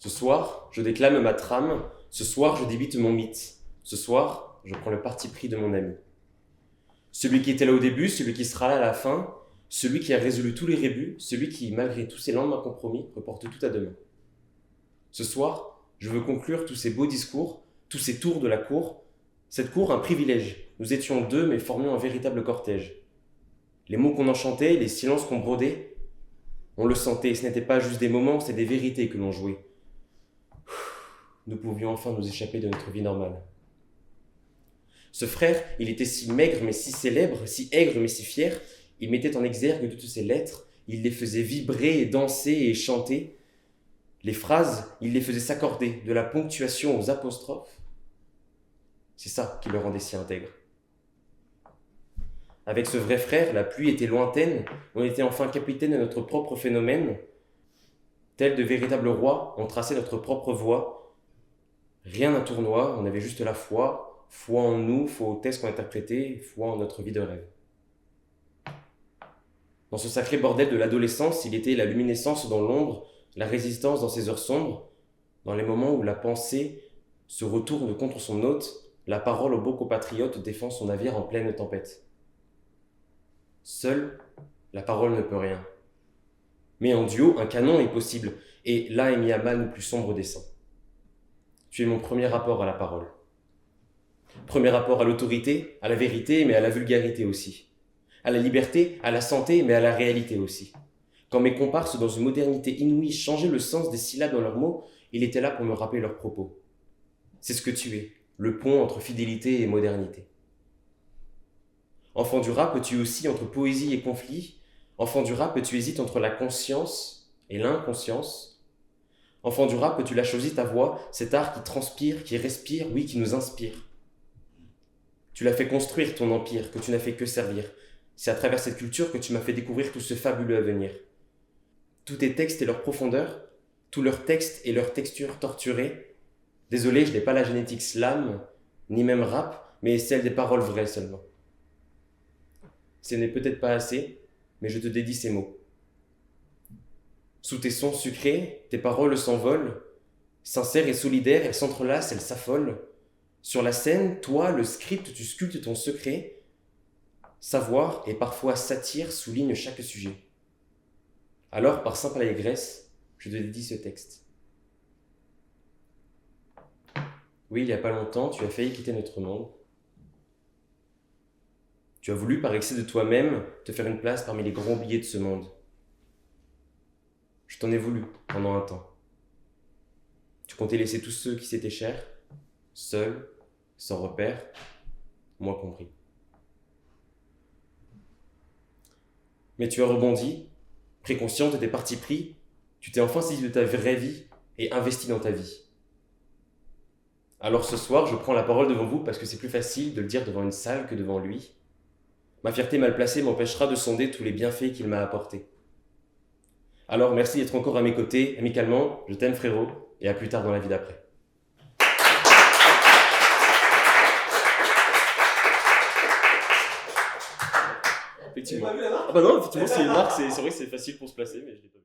Ce soir, je déclame ma trame, ce soir, je débite mon mythe. Ce soir, je prends le parti pris de mon ami. Celui qui était là au début, celui qui sera là à la fin, celui qui a résolu tous les rébus, celui qui, malgré tous ses lendemains compromis, reporte tout à demain. Ce soir, je veux conclure tous ces beaux discours, tous ces tours de la cour. Cette cour, un privilège. Nous étions deux, mais formions un véritable cortège. Les mots qu'on enchantait, les silences qu'on brodait, on le sentait, ce n'était pas juste des moments, c'était des vérités que l'on jouait. Nous pouvions enfin nous échapper de notre vie normale. Ce frère, il était si maigre mais si célèbre, si aigre mais si fier, il mettait en exergue toutes ses lettres, il les faisait vibrer et danser et chanter. Les phrases, il les faisait s'accorder, de la ponctuation aux apostrophes. C'est ça qui le rendait si intègre. Avec ce vrai frère, la pluie était lointaine, on était enfin capitaine de notre propre phénomène. Tels de véritables rois, on traçait notre propre voie. Rien d'un tournoi, on avait juste la foi, foi en nous, foi au texte qu'on interprétait, foi en notre vie de rêve. Dans ce sacré bordel de l'adolescence, il était la luminescence dans l'ombre, la résistance dans ces heures sombres, dans les moments où la pensée se retourne contre son hôte, la parole au beau compatriote défend son navire en pleine tempête. Seule, la parole ne peut rien. Mais en duo, un canon est possible, et là est mis à mal nos plus sombres desseins. Tu es mon premier rapport à la parole. Premier rapport à l'autorité, à la vérité, mais à la vulgarité aussi. À la liberté, à la santé, mais à la réalité aussi. Quand mes comparses, dans une modernité inouïe, changeaient le sens des syllabes dans leurs mots, il était là pour me rappeler leurs propos. C'est ce que tu es, le pont entre fidélité et modernité. Enfant du rap, tu oscilles entre poésie et conflit. Enfant du rap, tu hésites entre la conscience et l'inconscience. Enfant du rap, tu l'as choisi ta voix, cet art qui transpire, qui respire, oui, qui nous inspire. Tu l'as fait construire ton empire, que tu n'as fait que servir. C'est à travers cette culture que tu m'as fait découvrir tout ce fabuleux avenir. Tous tes textes et leur profondeur, tous leurs textes et leurs textures torturées. Désolé, je n'ai pas la génétique slam, ni même rap, mais celle des paroles vraies seulement. Ce n'est peut-être pas assez, mais je te dédie ces mots. Sous tes sons sucrés, tes paroles s'envolent, sincères et solidaires, elles s'entrelacent, elles s'affolent. Sur la scène, toi, le script, tu sculptes ton secret. Savoir et parfois satire souligne chaque sujet. Alors, par simple allégresse, je te dédie ce texte. Oui, il n'y a pas longtemps, tu as failli quitter notre monde. Tu as voulu, par excès de toi-même, te faire une place parmi les grands oubliés de ce monde. Je t'en ai voulu pendant un temps. Tu comptais laisser tous ceux qui s'étaient chers, seuls, sans repère, moi compris. Mais tu as rebondi, pris conscience de tes partis pris, tu t'es enfin saisi de ta vraie vie et investi dans ta vie. Alors ce soir, je prends la parole devant vous parce que c'est plus facile de le dire devant une salle que devant lui. Ma fierté mal placée m'empêchera de sonder tous les bienfaits qu'il m'a apportés. Alors merci d'être encore à mes côtés, amicalement, je t'aime frérot, et à plus tard dans la vie d'après. Effectivement. Ah bah non, effectivement c'est une marque, c'est vrai que c'est facile pour se placer, mais je l'ai pas vu.